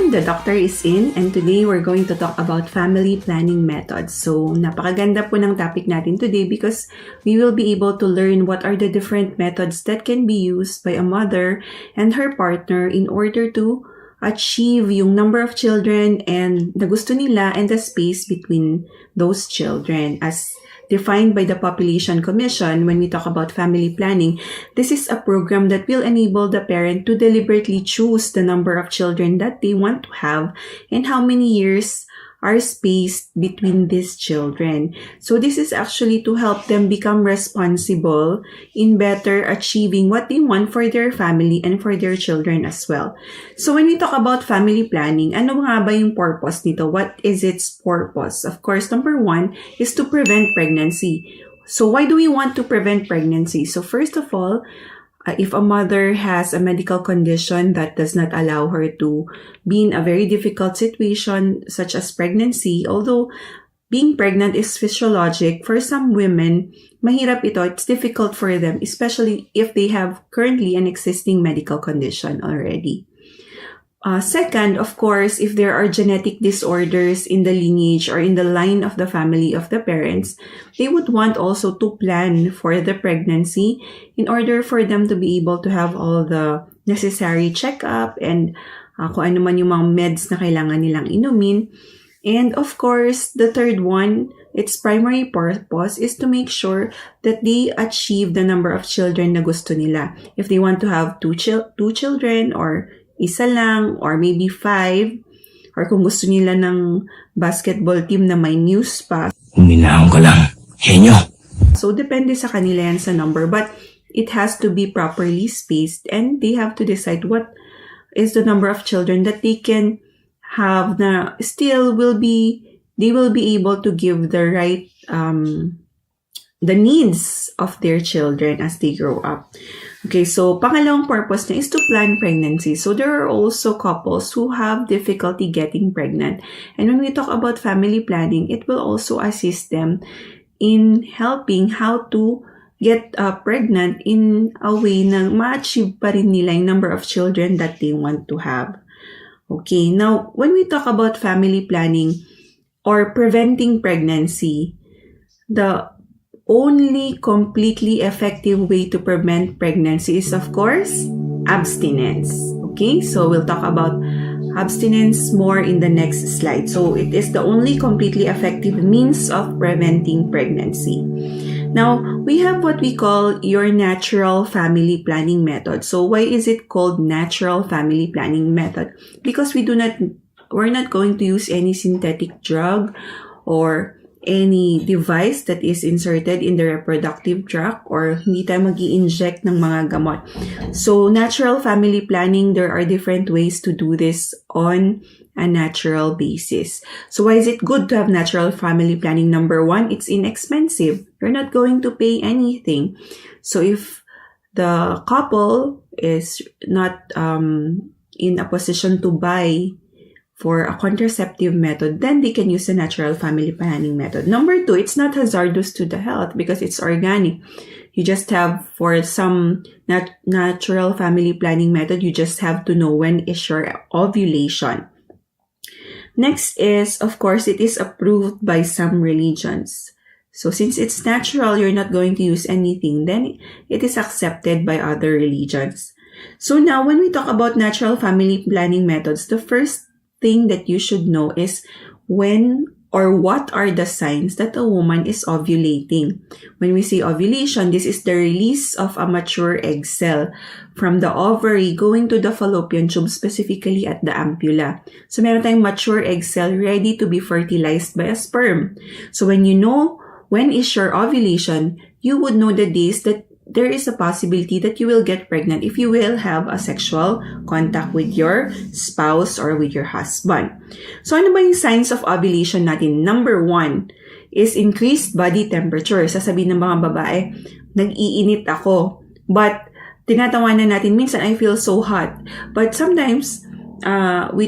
everyone, the doctor is in and today we're going to talk about family planning methods. So, napakaganda po ng topic natin today because we will be able to learn what are the different methods that can be used by a mother and her partner in order to achieve yung number of children and na gusto nila and the space between those children as defined by the Population Commission. When we talk about family planning, this is a program that will enable the parent to deliberately choose the number of children that they want to have and how many years are spaced between these children. So this is actually to help them become responsible in better achieving what they want for their family and for their children as well. So when we talk about family planning, ano nga ba yung purpose nito? What is its purpose? Of course, number one is to prevent pregnancy. So why do we want to prevent pregnancy? So first of all, if a mother has a medical condition that does not allow her to be in a very difficult situation such as pregnancy, although being pregnant is physiologic, for some women, mahirap ito. It's difficult for them, especially if they have currently an existing medical condition already. Second, of course, if there are genetic disorders in the lineage or in the line of the family of the parents, they would want also to plan for the pregnancy in order for them to be able to have all the necessary checkup and kung ano man yung mga meds na kailangan nilang inumin. And of course, the third one, its primary purpose is to make sure that they achieve the number of children na gusto nila. If they want to have two children or isa lang, or maybe 5, or kung gusto nila ng basketball team na may news pa. Uminahon ka lang, henyo. So, depende sa kanila yan sa number, but it has to be properly spaced and they have to decide what is the number of children that they can have na still they will be able to give the right, the needs of their children as they grow up. Okay, so pangalawang purpose na is to plan pregnancy. So there are also couples who have difficulty getting pregnant. And when we talk about family planning, it will also assist them in helping how to get pregnant in a way na ma-achieve pa rin nila yung number of children that they want to have. Okay, now when we talk about family planning or preventing pregnancy, the only completely effective way to prevent pregnancy is, of course, abstinence. Okay, so we'll talk about abstinence more in the next slide. So it is the only completely effective means of preventing pregnancy. Now, we have what we call your natural family planning method. So why is it called natural family planning method? Because we're not going to use any synthetic drug or any device that is inserted in the reproductive tract or hindi tayo mag-i-inject ng mga gamot. So, natural family planning, there are different ways to do this on a natural basis. So, why is it good to have natural family planning? Number one, it's inexpensive. You're not going to pay anything. So, if the couple is not in a position to buy for a contraceptive method, then they can use the natural family planning method. Number two, it's not hazardous to the health because it's organic. You just have, for some natural family planning method, you just have to know when is your ovulation. Next is, of course, it is approved by some religions. So since it's natural, you're not going to use anything, then it is accepted by other religions. So now, when we talk about natural family planning methods, the first thing that you should know is when or what are the signs that a woman is ovulating. When we say ovulation, this is the release of a mature egg cell from the ovary going to the fallopian tube, specifically at the ampulla. So meron tayong mature egg cell ready to be fertilized by a sperm. So when you know when is your ovulation, you would know the days that there is a possibility that you will get pregnant if you will have a sexual contact with your spouse or with your husband. So, ano ba yung signs of ovulation natin? Number one is increased body temperature. Sasabihin ng mga babae, nag-iinit ako. But, tinatawanan natin, minsan I feel so hot. But sometimes, we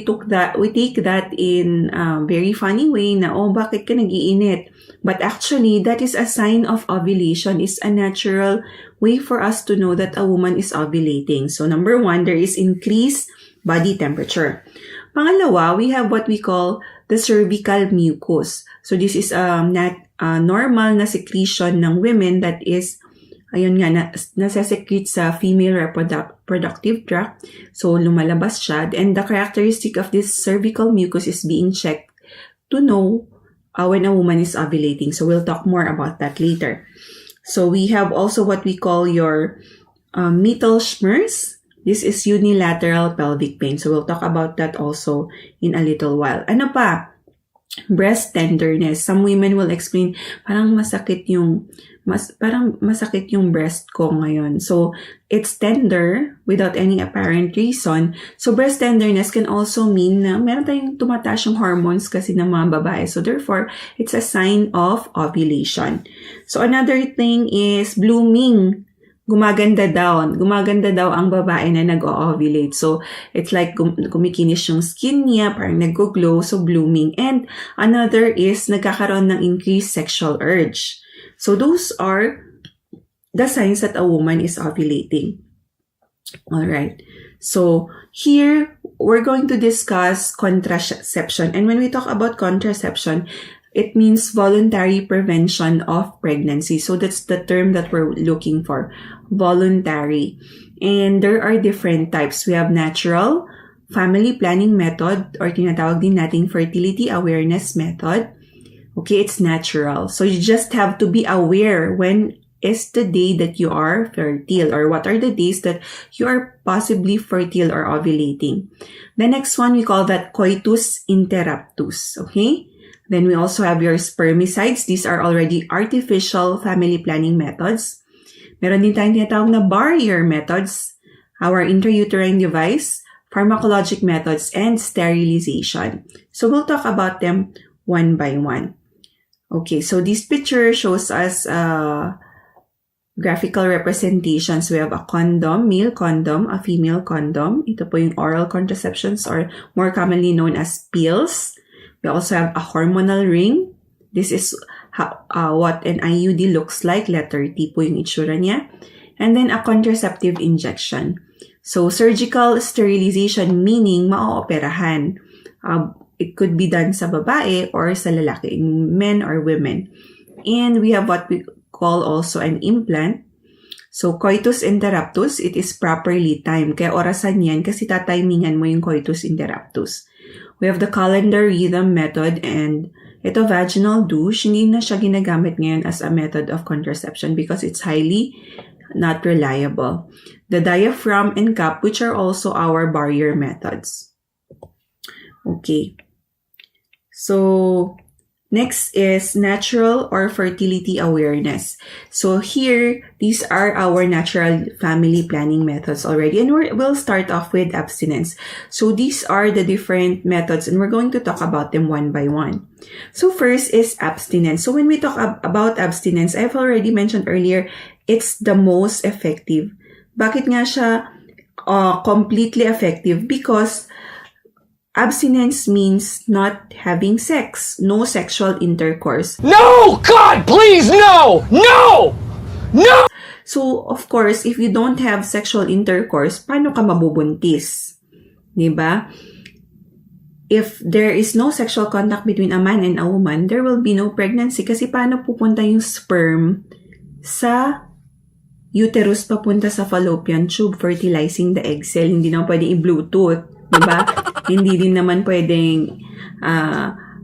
take that in a very funny way na, oh, bakit ka nag-iinit? But actually, that is a sign of ovulation. It's a natural way for us to know that a woman is ovulating. So number one, there is increased body temperature. Pangalawa, we have what we call the cervical mucus. So this is normal na secretion ng women that is nasesecrete sa female reproductive tract. So lumalabas siya. And the characteristic of this cervical mucus is being checked to know when a woman is ovulating. So we'll talk more about that later. So we have also what we call your Mittelschmerz. This is unilateral pelvic pain. So we'll talk about that also in a little while. Ano pa? Breast tenderness. Some women will explain, parang masakit yung breast ko ngayon. So it's tender without any apparent reason. So breast tenderness can also mean na meron tayong tumataas yung hormones kasi ng mga babae. So therefore, it's a sign of ovulation. So another thing is blooming. Gumaganda daw ang babae na nag-ovulate. So, it's like kumikinis yung skin niya, parang nag-glow, so blooming. And another is nagkakaroon ng increased sexual urge. So, those are the signs that a woman is ovulating. Alright. So, here, we're going to discuss contraception. And when we talk about contraception, it means voluntary prevention of pregnancy. So that's the term that we're looking for, voluntary. And there are different types. We have natural, family planning method, or tinatawag din nating fertility awareness method. Okay, it's natural. So you just have to be aware when is the day that you are fertile, or what are the days that you are possibly fertile or ovulating. The next one, we call that coitus interruptus. Okay? Then we also have your spermicides. These are already artificial family planning methods. Meron din tayong tinatawag na barrier methods, our intrauterine device, pharmacologic methods, and sterilization. So we'll talk about them one by one. Okay, so this picture shows us graphical representations. We have a condom, male condom, a female condom. Ito po yung oral contraceptions, or more commonly known as pills. We also have a hormonal ring. This is what an IUD looks like. Letter T po yung itsura niya. And then a contraceptive injection. So surgical sterilization, meaning maooperahan. It could be done sa babae or sa lalaki, men or women. And we have what we call also an implant. So coitus interruptus, it is properly timed. Kaya orasan yan kasi tatimingan mo yung coitus interruptus. We have the calendar rhythm method, and ito vaginal douche, hindi na siya ginagamit ngayon as a method of contraception because it's highly not reliable. The diaphragm and cup, which are also our barrier methods. Okay. So, next is natural or fertility awareness. So here, these are our natural family planning methods already. And we'll start off with abstinence. So these are the different methods, and we're going to talk about them one by one. So first is abstinence. So when we talk about abstinence, I've already mentioned earlier, it's the most effective. Bakit nga siya completely effective? Because abstinence means not having sex, no sexual intercourse. No! God, please, no! No! No! So, of course, if you don't have sexual intercourse, paano ka mabubuntis? Diba? If there is no sexual contact between a man and a woman, there will be no pregnancy kasi paano pupunta yung sperm sa uterus papunta sa fallopian tube, fertilizing the egg cell. Hindi na pwedeng i-Bluetooth. Diba? Hindi din naman pwedeng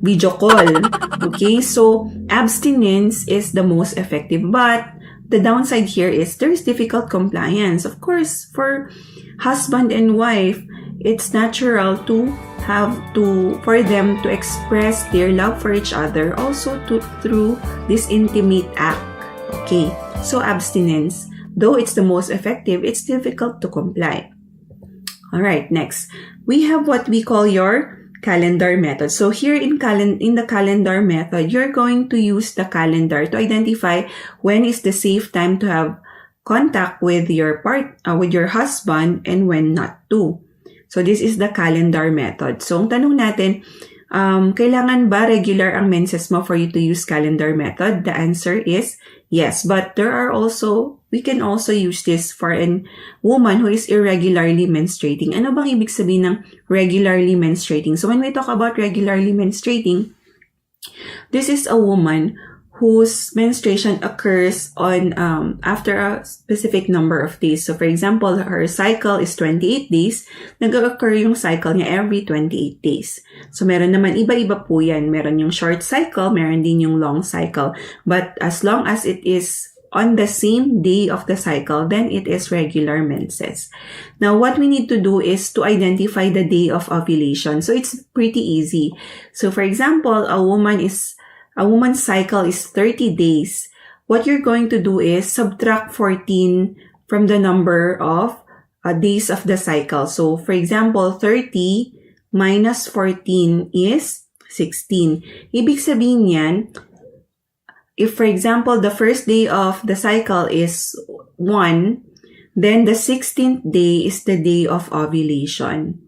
video call. Okay? So, abstinence is the most effective. But, the downside here is there's difficult compliance. Of course, for husband and wife, it's natural for them to express their love for each other also through this intimate act. Okay? So, abstinence, though it's the most effective, it's difficult to comply. Alright, next. We have what we call your calendar method. So here in the calendar method, you're going to use the calendar to identify when is the safe time to have contact with your husband and when not to. So this is the calendar method. So ang tanong natin, kailangan ba regular ang menses mo for you to use calendar method? The answer is yes, but there are also we can also use this for a woman who is irregularly menstruating. Ano bang ibig sabihin ng regularly menstruating? So when we talk about regularly menstruating, this is a woman whose menstruation occurs on after a specific number of days. So for example, her cycle is 28 days. Nag-occur yung cycle niya every 28 days. So meron naman iba-iba po yan. Meron yung short cycle, meron din yung long cycle. But as long as it is on the same day of the cycle, then it is regular menses. Now, what we need to do is to identify the day of ovulation. So it's pretty easy. So for example, a woman's cycle is 30 days. What you're going to do is subtract 14 from the number of days of the cycle. So, for example, 30 minus 14 is 16. Ibig sabihin yan, if for example, the first day of the cycle is 1, then the 16th day is the day of ovulation.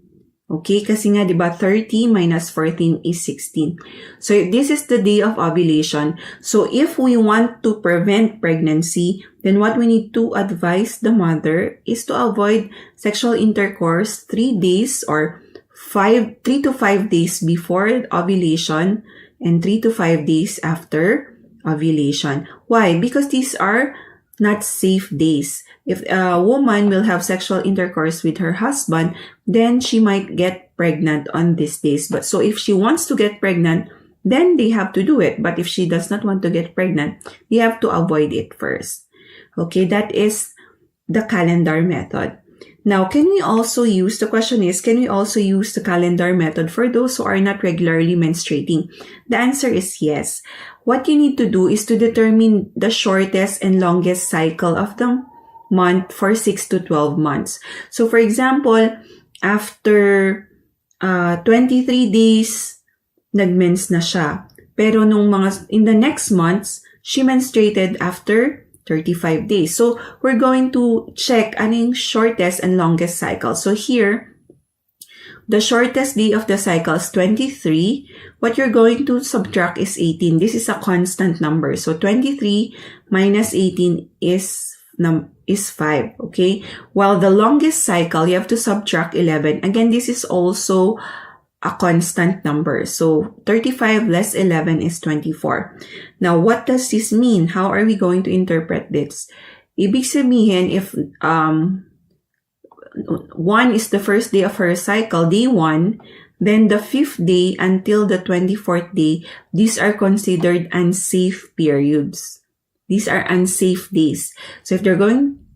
Okay, kasi nga, di ba, 30 minus 14 is 16. So, this is the day of ovulation. So, if we want to prevent pregnancy, then what we need to advise the mother is to avoid sexual intercourse 3 days or 3 to 5 days before ovulation and 3 to 5 days after ovulation. Why? Because these are not safe days. If a woman will have sexual intercourse with her husband, then she might get pregnant on these days. But so if she wants to get pregnant, then they have to do it. But if she does not want to get pregnant, they have to avoid it first. Okay, that is the calendar method. Now, can we also use the calendar method for those who are not regularly menstruating? The answer is yes. What you need to do is to determine the shortest and longest cycle of the month for 6 to 12 months. So, for example, after 23 days, nag-mens na siya. Pero in the next months, she menstruated after 35 days. So, we're going to check anong shortest and longest cycle. So, here, the shortest day of the cycle is 23. What you're going to subtract is 18. This is a constant number. So, 23 minus 18 is 5. Okay? While the longest cycle, you have to subtract 11. Again, this is also a constant number. So, 35 less 11 is 24. Now, what does this mean? How are we going to interpret this? Ibig sabihin, if 1 is the first day of her cycle, day 1, then the 5th day until the 24th day, these are considered unsafe periods. These are unsafe days. So,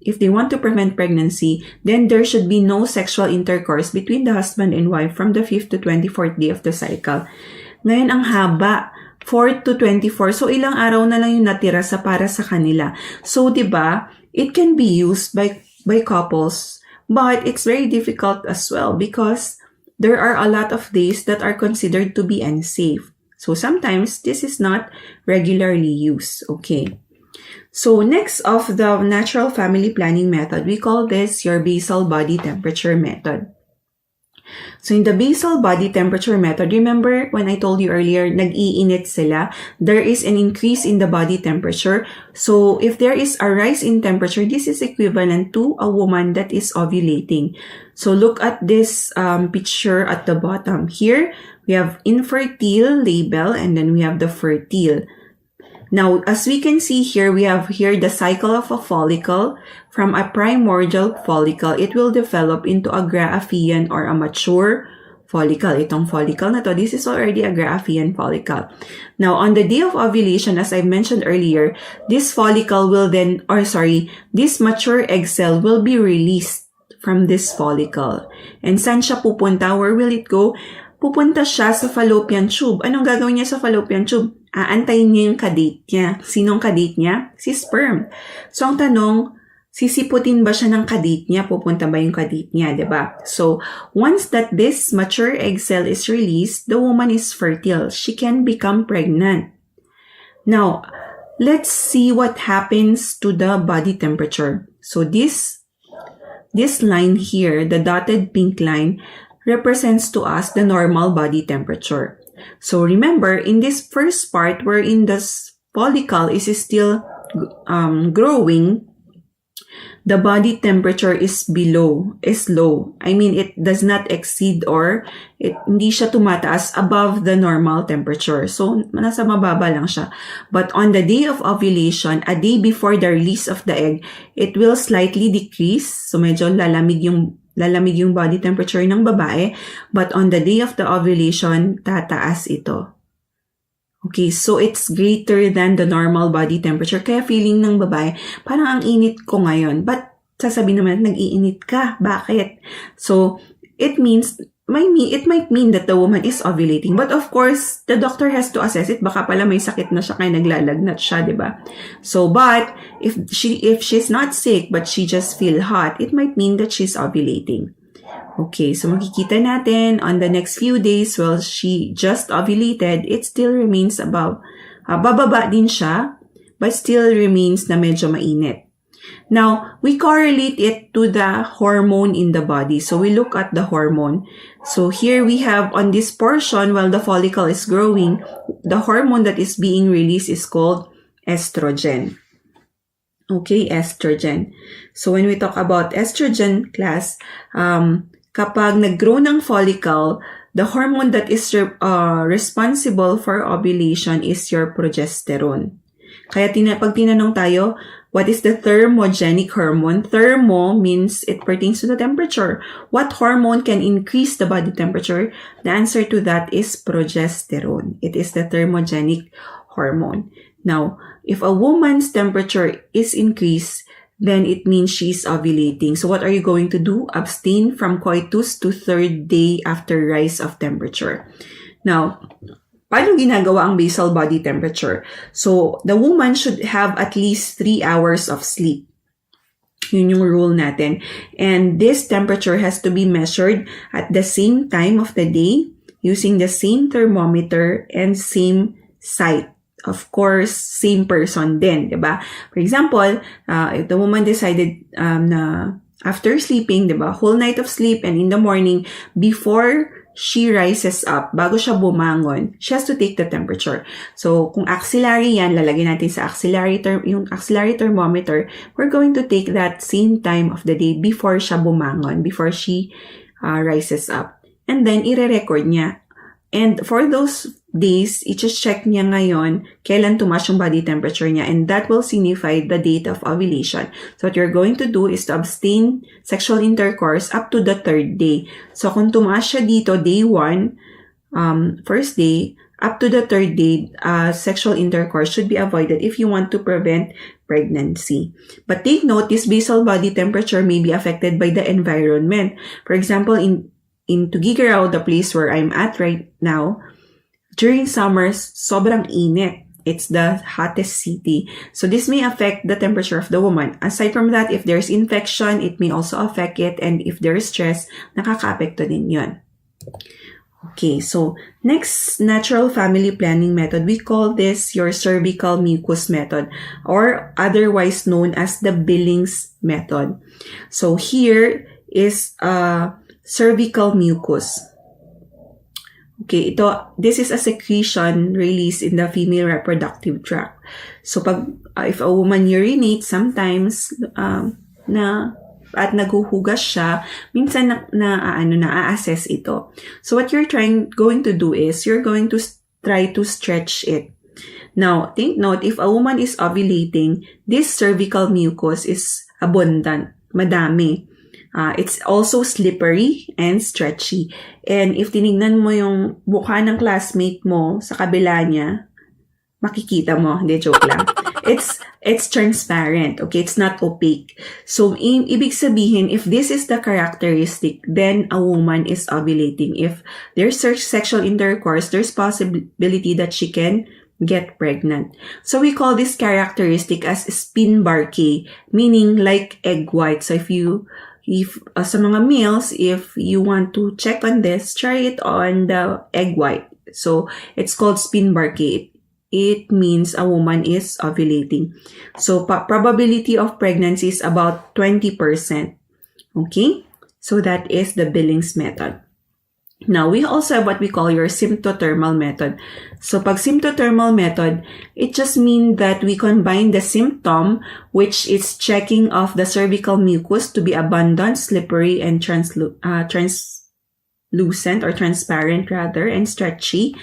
if they want to prevent pregnancy, then there should be no sexual intercourse between the husband and wife from the 5th to 24th day of the cycle. Ngayon, ang haba, 4 to 24. So, ilang araw na lang yung natira para sa kanila. So, diba, it can be used by couples, but it's very difficult as well because there are a lot of days that are considered to be unsafe. So, sometimes this is not regularly used. Okay. So, next of the natural family planning method, we call this your basal body temperature method. So, in the basal body temperature method, remember when I told you earlier, nag-iinit sila, there is an increase in the body temperature. So, if there is a rise in temperature, this is equivalent to a woman that is ovulating. So, look at this picture at the bottom. Here, we have infertile label and then we have the fertile. Now, as we can see here, we have here the cycle of a follicle. From a primordial follicle, it will develop into a Graafian or a mature follicle. Itong follicle na to, this is already a Graafian follicle. Now, on the day of ovulation, as I mentioned earlier, this follicle will this mature egg cell will be released from this follicle. And saan siya pupunta? Where will it go? Pupunta siya sa fallopian tube. Anong gagawin niya sa fallopian tube? Aantayin niya yung kadate niya. Sinong kadate niya? Si sperm. So, ang tanong, sisiputin ba siya ng kadate niya? Pupunta ba yung kadate niya, diba? So, once that this mature egg cell is released, the woman is fertile. She can become pregnant. Now, let's see what happens to the body temperature. So, this line here, the dotted pink line, represents to us the normal body temperature. So remember, in this first part wherein the follicle is still growing, the body temperature is low. I mean, it does not exceed or hindi siya tumataas above the normal temperature. So, nasa mababa lang siya. But on the day of ovulation, a day before the release of the egg, it will slightly decrease. So, medyo lalamig yung body temperature ng babae. But on the day of the ovulation, tataas ito. Okay, so it's greater than the normal body temperature. Kaya feeling ng babae, parang ang init ko ngayon. But sasabihin naman, nag-iinit ka. Bakit? So, it might mean that the woman is ovulating. But of course, the doctor has to assess it. Baka pala may sakit na siya kaya naglalagnat siya, diba? So, but if she's not sick but she just feel hot, it might mean that she's ovulating. Okay, so makikita natin on the next few days, while she just ovulated, it still remains above. Bababa din siya, but still remains na medyo mainit. Now, we correlate it to the hormone in the body. So, we look at the hormone. So, here we have on this portion, while the follicle is growing, the hormone that is being released is called estrogen. Okay, estrogen. So, when we talk about estrogen class, kapag nag-grow ng follicle, the hormone that is responsible for ovulation is your progesterone. Kaya pag tinanong tayo, what is the thermogenic hormone? Thermo means it pertains to the temperature. What hormone can increase the body temperature? The answer to that is progesterone. It is the thermogenic hormone. Now, if a woman's temperature is increased, then it means she's ovulating. So what are you going to do? Abstain from coitus to 3rd day after rise of temperature. Now, paano ginagawa ang basal body temperature? So, the woman should have at least 3 hours of sleep. Yun yung rule natin. And this temperature has to be measured at the same time of the day using the same thermometer and same site. Of course, same person din, diba? For example, if the woman decided na after sleeping, diba, whole night of sleep and in the morning, before she rises up, bago siya bumangon, she has to take the temperature. So, kung axillary yan, lalagay natin sa yung axillary thermometer, we're going to take that same time of the day before siya bumangon, before she rises up. And then, ire-record niya. And for those days, i-check niya ngayon kailan tumaas yung body temperature niya, and that will signify the date of ovulation. So what you're going to do is to abstain sexual intercourse up to the 3rd day. So kung tumaas siya dito, day 1, first day, up to the 3rd day, sexual intercourse should be avoided if you want to prevent pregnancy. But take note, this basal body temperature may be affected by the environment. For example, in Tuguegarao, the place where I'm at right now, during summers, sobrang init. It's the hottest city. So this may affect the temperature of the woman. Aside from that, if there's infection, it may also affect it. And if there's stress, nakaka-apekto din yun. Okay, so next natural family planning method, we call this your cervical mucus method, or otherwise known as the Billings method. So here is cervical mucus. Okay, this is a secretion released in the female reproductive tract. So if a woman urinates, sometimes at naguhugas siya, minsan na-assess ito. So what you're going to do is you're going to try to stretch it. Now, take note, if a woman is ovulating, this cervical mucus is abundant, madami. It's also slippery and stretchy. And if tinignan mo yung mukha ng classmate mo sa kabila niya, makikita mo. Hindi, joke lang. It's transparent. Okay, it's not opaque. So, ibig sabihin, if this is the characteristic, then a woman is ovulating. If there's sexual intercourse, there's possibility that she can get pregnant. So, we call this characteristic as spin-Barkay, meaning like egg white. So, if sa mga males, if you want to check on this, try it on the egg white. So, it's called spin-Barkay. It means a woman is ovulating. So, probability of pregnancy is about 20%. Okay? So, that is the Billings method. Now, we also have what we call your symptothermal method. So, pag symptothermal method, it just means that we combine the symptom, which is checking of the cervical mucus to be abundant, slippery, and translucent or transparent rather, and stretchy.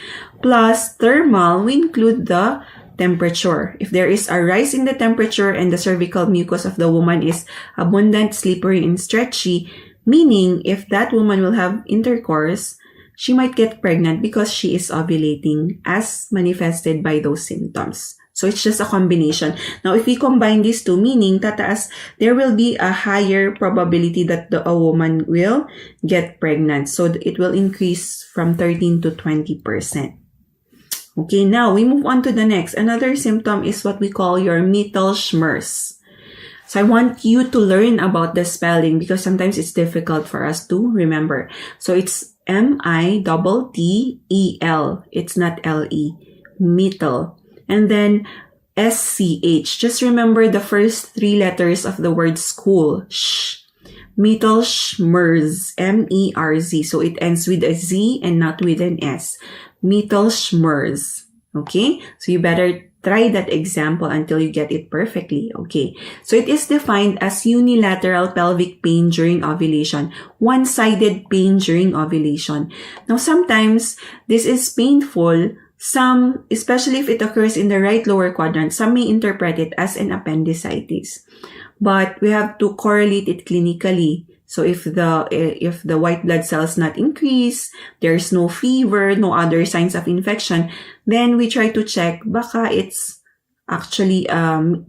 Plus, thermal, we include the temperature. If there is a rise in the temperature and the cervical mucus of the woman is abundant, slippery, and stretchy, meaning if that woman will have intercourse, she might get pregnant because she is ovulating as manifested by those symptoms. So it's just a combination. Now, if we combine these two, meaning tataas, there will be a higher probability that a woman will get pregnant. So it will increase from 13 to 20%. Okay, now we move on to the next. Another symptom is what we call your Mittelschmerz. So I want you to learn about the spelling because sometimes it's difficult for us to remember. So it's M-I-T-T-E-L. It's not L-E. Mittel. And then S-C-H. Just remember the first three letters of the word school. Sh. Mittelschmerz. M-E-R-Z. So it ends with a Z and not with an S. Mittelschmerz. Okay? So you better try that example until you get it perfectly. Okay. So it is defined as unilateral pelvic pain during ovulation. One-sided pain during ovulation. Now, sometimes this is painful. Some, especially if it occurs in the right lower quadrant, some may interpret it as an appendicitis. But we have to correlate it clinically. So if the white blood cells not increase, there's no fever, no other signs of infection, then we try to check baka it's actually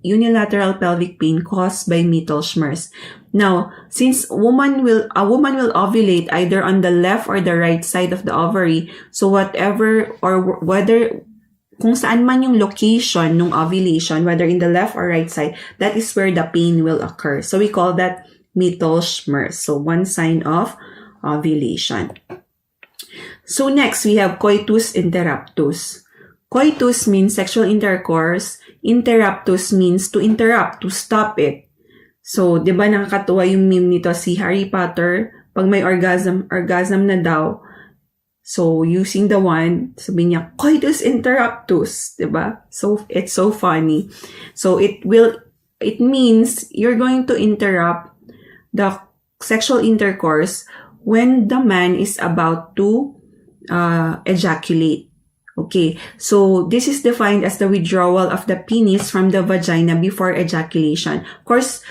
unilateral pelvic pain caused by Mittelschmerz. Now, since a woman will ovulate either on the left or the right side of the ovary, so whatever or whether kung saan man yung location ng ovulation, whether in the left or right side, that is where the pain will occur. So we call that Mittelschmerz. So one sign of ovulation. So next, we have coitus interruptus. Coitus means sexual intercourse. Interruptus means to interrupt, to stop it. So, di ba nakakatuwa yung meme nito si Harry Potter? Pag may orgasm na daw. So, using the wand, sabi niya, coitus interruptus. Di ba? So, it's so funny. So, it means you're going to interrupt the sexual intercourse when the man is about to ejaculate. Okay, so this is defined as the withdrawal of the penis from the vagina before ejaculation. Of course,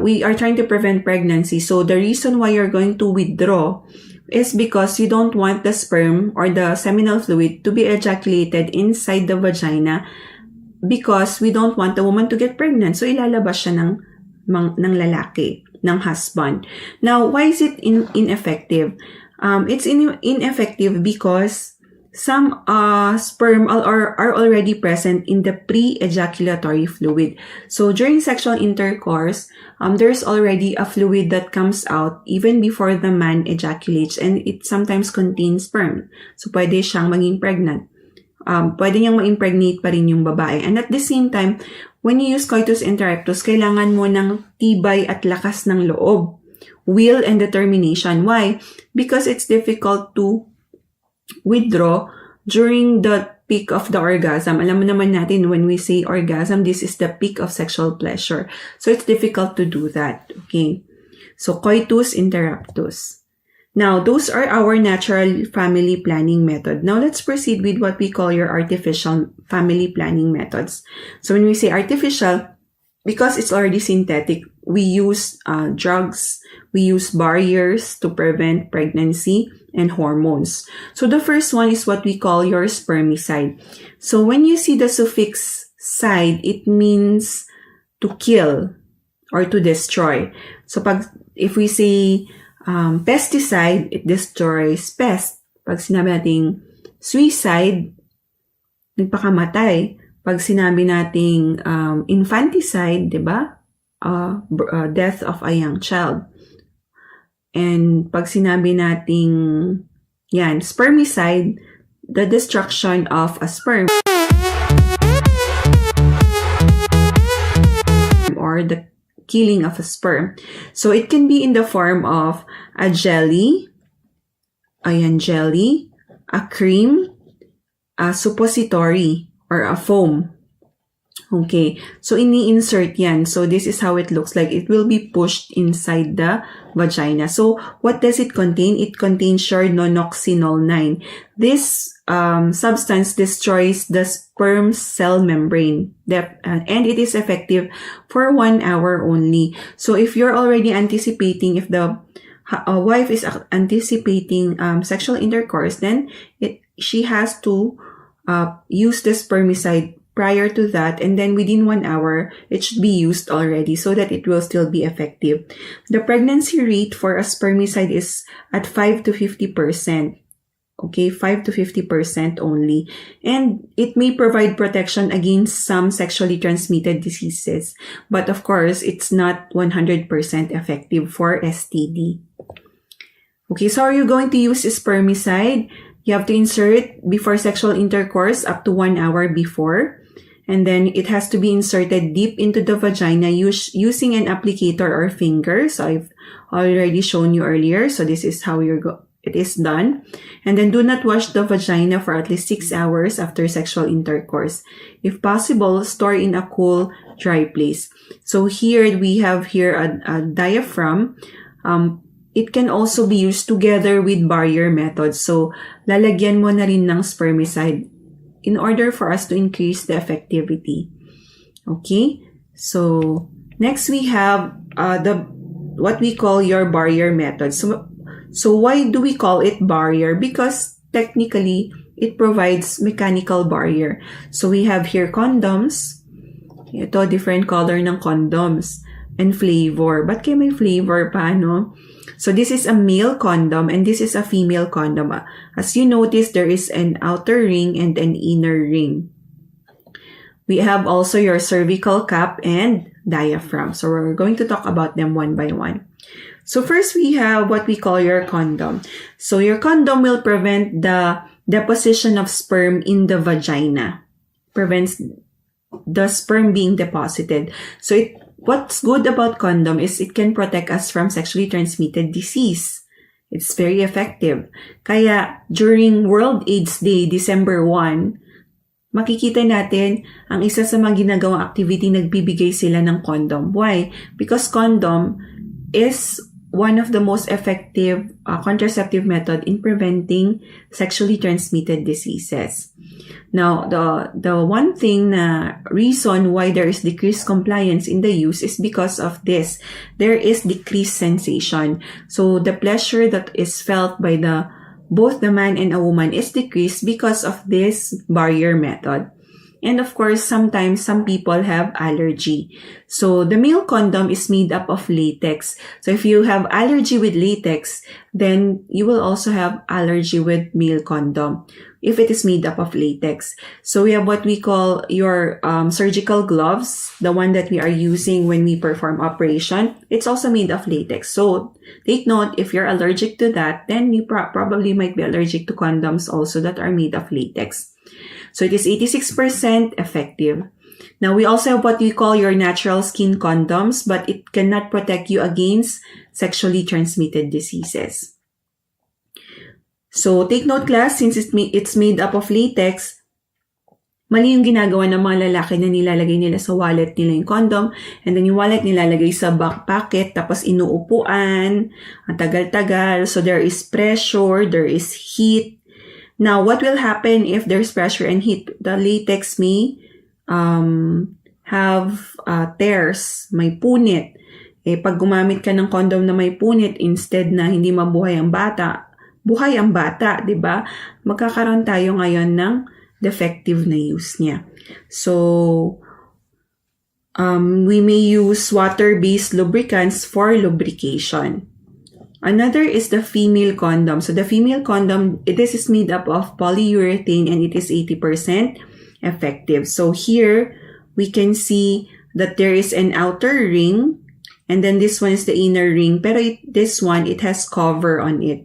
we are trying to prevent pregnancy. So the reason why you're going to withdraw is because you don't want the sperm or the seminal fluid to be ejaculated inside the vagina because we don't want the woman to get pregnant. So ilalabas siya ng lalaki, ng husband. Now, why is it ineffective? It's ineffective because some sperm are already present in the pre-ejaculatory fluid. So during sexual intercourse, there's already a fluid that comes out even before the man ejaculates, and it sometimes contains sperm. So pwede siyang maging pregnant. Pwede niyang ma-impregnate pa rin yung babae. And at the same time, when you use coitus interruptus, kailangan mo ng tibay at lakas ng loob, will and determination. Why? Because it's difficult to withdraw during the peak of the orgasm. Alam mo naman natin, when we say orgasm, this is the peak of sexual pleasure. So it's difficult to do that. Okay. So coitus interruptus. Now, those are our natural family planning method. Now, let's proceed with what we call your artificial family planning methods. So when we say artificial, because it's already synthetic, we use drugs, we use barriers to prevent pregnancy and hormones. So the first one is what we call your spermicide. So when you see the suffix "cide", it means to kill or to destroy. So if we say pesticide, it destroys pest. Pag sinabi nating suicide, nagpakamatay. Pag sinabi nating infanticide, di ba? Death of a young child. And pag sinabi nating spermicide, the destruction of a sperm or the killing of a sperm. So it can be in the form of a jelly, ayan, jelly, a cream, a suppository, or a foam. Okay, so ini-insert yan. So this is how it looks like. It will be pushed inside the vagina. So what does it contain? It contains chornonoxinol 9. This substance destroys the sperm cell membrane, and it is effective for 1 hour only. So if you're already anticipating, if the wife is anticipating sexual intercourse, then she has to use the spermicide prior to that, and then within 1 hour, it should be used already so that it will still be effective. The pregnancy rate for a spermicide is at 5 to 50%. Okay, 5 to 50% only. And it may provide protection against some sexually transmitted diseases. But of course, it's not 100% effective for STD. Okay, so are you going to use spermicide? You have to insert before sexual intercourse up to 1 hour before. And then it has to be inserted deep into the vagina using an applicator or finger. So I've already shown you earlier. So this is how it is done. And then do not wash the vagina for at least 6 hours after sexual intercourse. If possible, store in a cool, dry place. So here we have a diaphragm. It can also be used together with barrier methods. So lalagyan mo na rin ng spermicide in order for us to increase the effectivity. Okay, so next we have what we call your barrier method. So why do we call it barrier? Because technically it provides mechanical barrier. So we have here condoms. Ito, different color ng condoms and flavor. Ba't kayo may flavor pa, no? So this is a male condom and this is a female condom. As you notice, there is an outer ring and an inner ring. We have also your cervical cap and diaphragm. So we're going to talk about them one by one. So first we have what we call your condom. So your condom will prevent the deposition of sperm in the vagina. Prevents the sperm being deposited. So what's good about condom is it can protect us from sexually transmitted disease. It's very effective. Kaya during World AIDS Day, December 1, makikita natin ang isa sa mga ginagawang activity, nagbibigay sila ng condom. Why? Because condom is one of the most effective contraceptive method in preventing sexually transmitted diseases. Now, the one thing na reason why there is decreased compliance in the use is because of this. There is decreased sensation. So the pleasure that is felt by both the man and a woman is decreased because of this barrier method. And of course, sometimes some people have allergy. So the male condom is made up of latex. So if you have allergy with latex, then you will also have allergy with male condom if it is made up of latex. So we have what we call your surgical gloves, the one that we are using when we perform operation. It's also made of latex. So take note, if you're allergic to that, then you probably might be allergic to condoms also that are made of latex. So it is 86% effective. Now, we also have what we call your natural skin condoms, but it cannot protect you against sexually transmitted diseases. So, take note class, since it's made up of latex, mali yung ginagawa ng mga lalaki na nilalagay nila sa wallet nila yung condom, and then yung wallet nilalagay sa back pocket, tapos inuupuan, ang tagal-tagal, so there is pressure, there is heat. Now, what will happen if there's pressure and heat? The latex may have tears, may punit. Pag gumamit ka ng condom na may punit, instead na hindi mabuhay ang bata, buhay ang bata, di ba? Magkakaroon tayo ngayon ng defective na use niya. So, we may use water-based lubricants for lubrication. Another is the female condom. So the female condom, this is made up of polyurethane and it is 80% effective. So here, we can see that there is an outer ring and then this one is the inner ring. Pero this one, it has cover on it.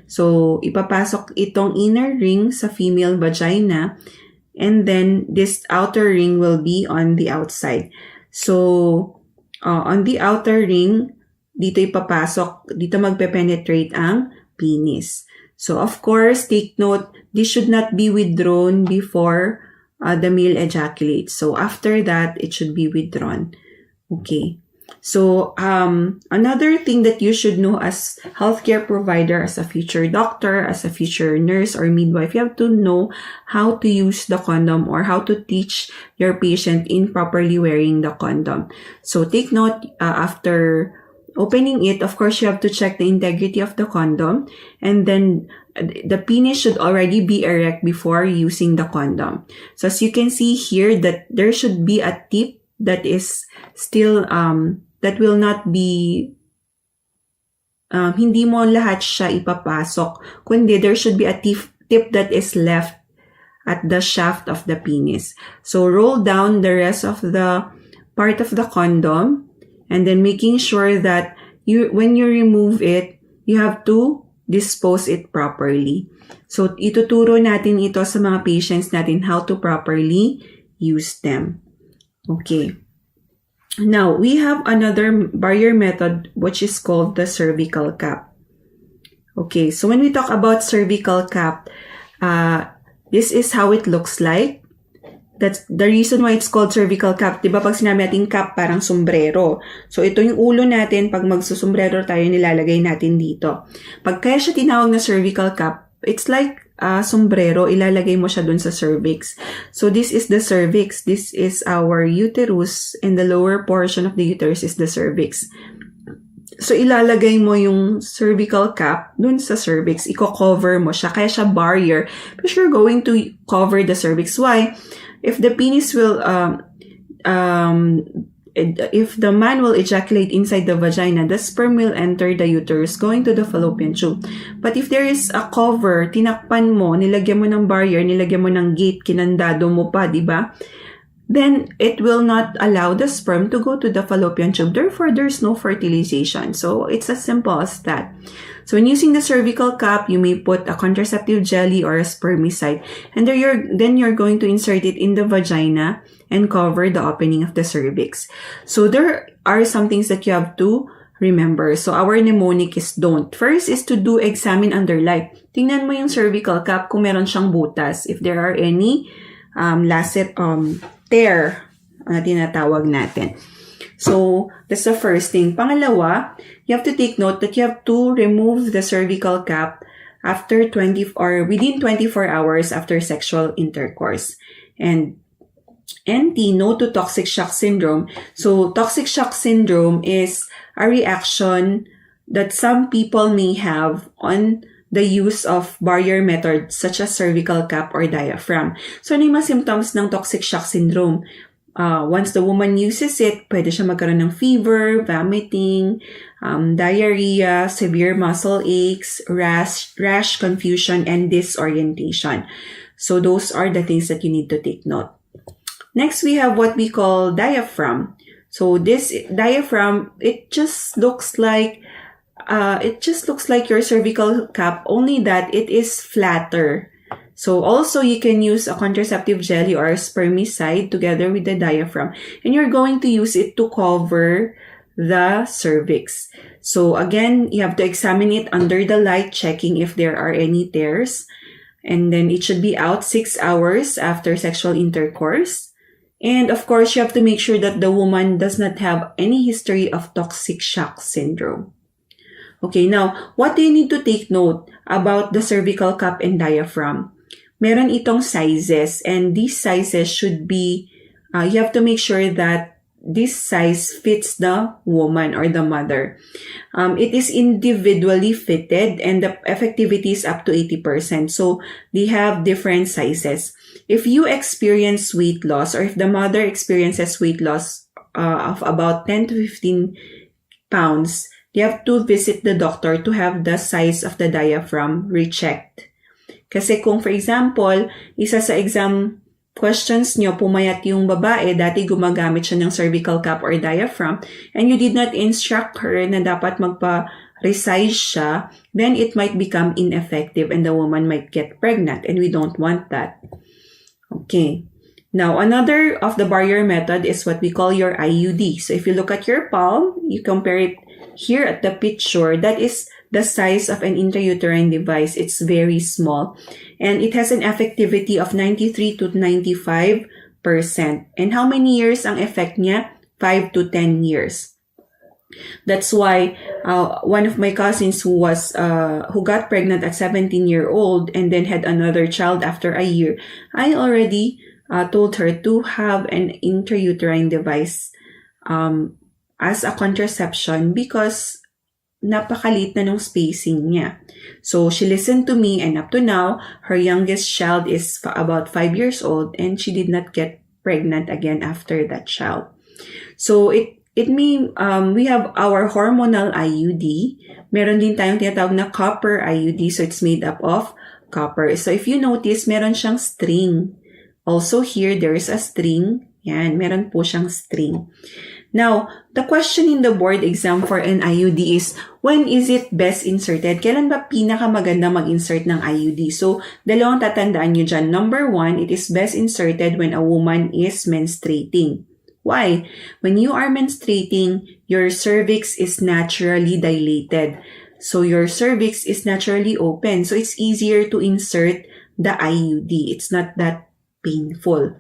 So ipapasok itong inner ring sa female vagina and then this outer ring will be on the outside. So on the outer ring, dito ipapasok, dito magpe-penetrate ang penis. So, of course, take note, this should not be withdrawn before the male ejaculates. So, after that, it should be withdrawn. Okay. So, another thing that you should know as healthcare provider, as a future doctor, as a future nurse or midwife, you have to know how to use the condom or how to teach your patient in properly wearing the condom. So, take note, after opening it, of course, you have to check the integrity of the condom, and then the penis should already be erect before using the condom. So, as you can see here, that there should be a tip that is still, that will not be, hindi mo lahat siya ipapasok, kundi there should be a tip that is left at the shaft of the penis. So, roll down the rest of the part of the condom, and then making sure that when you remove it, you have to dispose it properly. So, ituturo natin ito sa mga patients natin how to properly use them. Okay. Now, we have another barrier method which is called the cervical cap. Okay, so when we talk about cervical cap, this is how it looks like. That's the reason why it's called cervical cap. Diba pag sinabi natin cap, parang sombrero. So, ito yung ulo natin. Pag magsusombrero tayo, nilalagay natin dito. Pag kaya siya tinawag na cervical cap, it's like sombrero. Ilalagay mo siya dun sa cervix. So, this is the cervix. This is our uterus. And the lower portion of the uterus is the cervix. So, ilalagay mo yung cervical cap dun sa cervix. Iko-cover mo siya. Kaya siya barrier. Because you're going to cover the cervix. Why? If the penis will, if the man will ejaculate inside the vagina, the sperm will enter the uterus going to the fallopian tube. But if there is a cover, tinakpan mo, nilagyan mo ng barrier, nilagyan mo ng gate, kinandado mo pa, diba? Then it will not allow the sperm to go to the fallopian tube. Therefore, there's no fertilization. So it's as simple as that. So when using the cervical cap, you may put a contraceptive jelly or a spermicide, and then you're going to insert it in the vagina and cover the opening of the cervix. So there are some things that you have to remember. So our mnemonic is don't. First is to examine under light. Tingnan mo yung cervical cap kung meron siyang butas. If there are any tear na tinatawag natin. So, that's the first thing. Pangalawa, you have to take note that you have to remove the cervical cap after within 24 hours after sexual intercourse. And no to toxic shock syndrome. So, toxic shock syndrome is a reaction that some people may have on the use of barrier methods such as cervical cap or diaphragm. So, ano yung mga symptoms ng toxic shock syndrome? Once the woman uses it, pwede siya magkaroon ng fever, vomiting, diarrhea, severe muscle aches, rash, confusion, and disorientation. So those are the things that you need to take note. Next, we have what we call diaphragm. So this diaphragm, it just looks like your cervical cap, only that it is flatter. So also you can use a contraceptive jelly or a spermicide together with the diaphragm, and you're going to use it to cover the cervix. So again, you have to examine it under the light, checking if there are any tears, and then it should be out 6 hours after sexual intercourse. And of course, you have to make sure that the woman does not have any history of toxic shock syndrome. Okay, now, what do you need to take note about the cervical cap and diaphragm? Meron itong sizes, and these sizes should be, you have to make sure that this size fits the woman or the mother. It is individually fitted, and the effectivity is up to 80%. So, they have different sizes. If you experience weight loss, or if the mother experiences weight loss of about 10 to 15 pounds, you have to visit the doctor to have the size of the diaphragm rechecked. Kasi kung for example, isa sa exam questions nyo, pumayat yung babae, dati gumagamit siya ng cervical cap or diaphragm, and you did not instruct her na dapat magpa-resize siya, then it might become ineffective and the woman might get pregnant, and we don't want that. Okay. Now, another of the barrier method is what we call your IUD. So if you look at your palm, you compare it here at the picture, that is the size of an intrauterine device, it's very small. And it has an effectivity of 93 to 95%. And how many years ang effect niya? 5 to 10 years. That's why one of my cousins who got pregnant at 17-year-old and then had another child after a year, I already told her to have an intrauterine device as a contraception because napakalit na nung spacing niya. So she listened to me, and up to now, her youngest child is about 5 years old, and she did not get pregnant again after that child. So we have our hormonal IUD. Meron din tayong tinatawag na copper IUD, so it's made up of copper. So if you notice, meron siyang string. Also here, there is a string. Yan, meron po siyang string. Now, the question in the board exam for an IUD is, when is it best inserted? Kailan ba pinakamaganda mag-insert ng IUD? So, dalawang tatandaan nyo dyan. Number 1, it is best inserted when a woman is menstruating. Why? When you are menstruating, your cervix is naturally dilated. So, your cervix is naturally open. So, it's easier to insert the IUD. It's not that painful.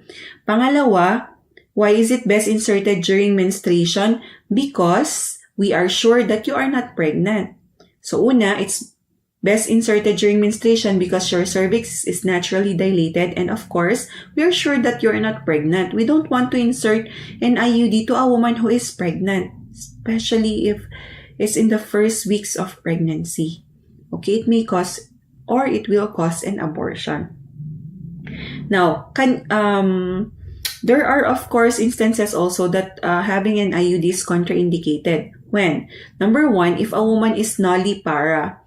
Pangalawa, why is it best inserted during menstruation? Because we are sure that you are not pregnant. So una, it's best inserted during menstruation because your cervix is naturally dilated, and of course, we are sure that you are not pregnant. We don't want to insert an IUD to a woman who is pregnant, especially if it's in the first weeks of pregnancy. Okay, it may cause or it will cause an abortion. Now, there are, of course, instances also that having an IUD is contraindicated. When? Number 1, if a woman is nullipara.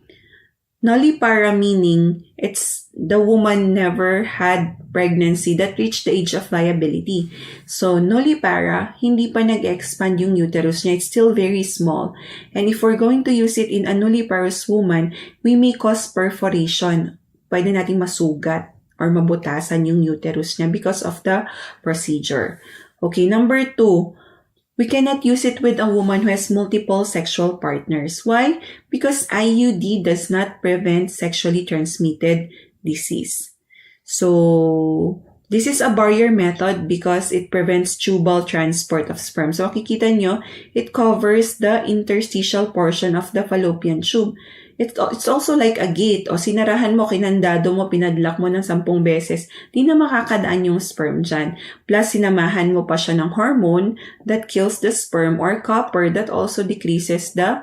Nullipara meaning it's the woman never had pregnancy that reached the age of viability. So, nullipara, hindi pa nag-expand yung uterus niya. It's still very small. And if we're going to use it in a nulliparous woman, we may cause perforation. Pwede nating masugat or mabutasan yung uterus niya because of the procedure. Okay, number 2, we cannot use it with a woman who has multiple sexual partners. Why? Because IUD does not prevent sexually transmitted disease. So, this is a barrier method because it prevents tubal transport of sperm. So, makikita nyo, it covers the interstitial portion of the fallopian tube. It's also like a gate. O sinarahan mo, kinandado mo, pinadlock mo ng 10 beses, di na makakadaan yung sperm dyan. Plus, sinamahan mo pa siya ng hormone that kills the sperm or copper that also decreases the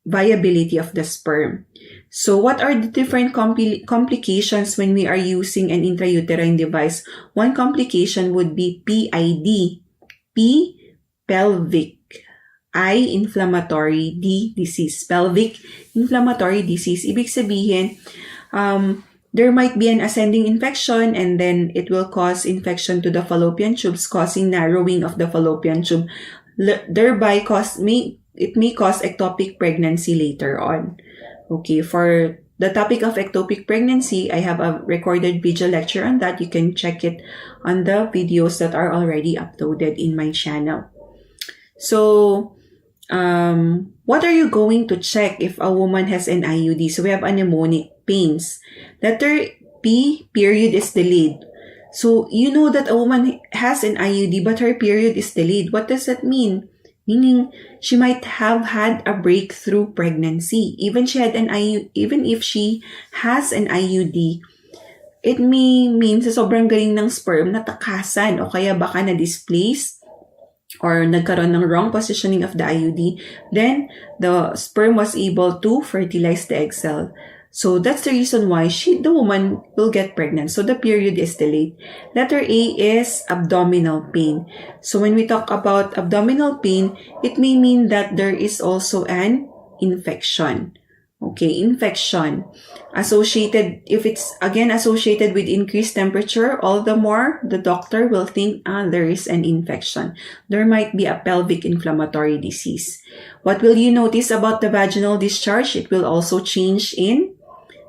viability of the sperm. So, what are the different complications when we are using an intrauterine device? One complication would be PID. P, pelvic. I, inflammatory, D, disease. Pelvic inflammatory disease. Ibig sabihin, there might be an ascending infection and then it will cause infection to the fallopian tubes, causing narrowing of the fallopian tube. Thereby, it may cause ectopic pregnancy later on. Okay, for the topic of ectopic pregnancy, I have a recorded video lecture on that. You can check it on the videos that are already uploaded in my channel. So, what are you going to check if a woman has an IUD? So we have anemonic pains. Letter P, period is delayed. So you know that a woman has an IUD but her period is delayed. What does that mean? Meaning she might have had a breakthrough pregnancy. Even if she has an IUD, it may mean sa sobrang galing ng sperm natakasan o kaya baka na-displace or nagkaroon ng wrong positioning of the IUD, then the sperm was able to fertilize the egg cell. So that's the reason why the woman will get pregnant. So the period is delayed. Letter A is abdominal pain. So when we talk about abdominal pain, it may mean that there is also an infection. Okay, infection. If it's again associated with increased temperature, all the more the doctor will think, there is an infection. There might be a pelvic inflammatory disease. What will you notice about the vaginal discharge? It will also change in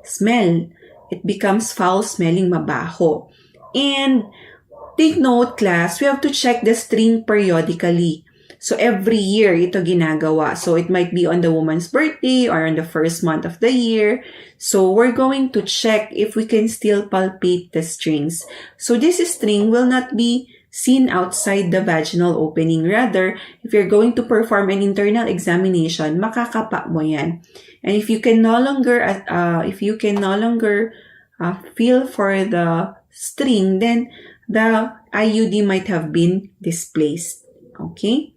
smell. It becomes foul-smelling, mabaho. And take note, class, we have to check the string periodically. So every year ito ginagawa. So it might be on the woman's birthday or on the first month of the year. So we're going to check if we can still palpate the strings. So this string will not be seen outside the vaginal opening. Rather, if you're going to perform an internal examination, makakapa mo yan. And if you can no longer feel for the string, then the IUD might have been displaced. Okay?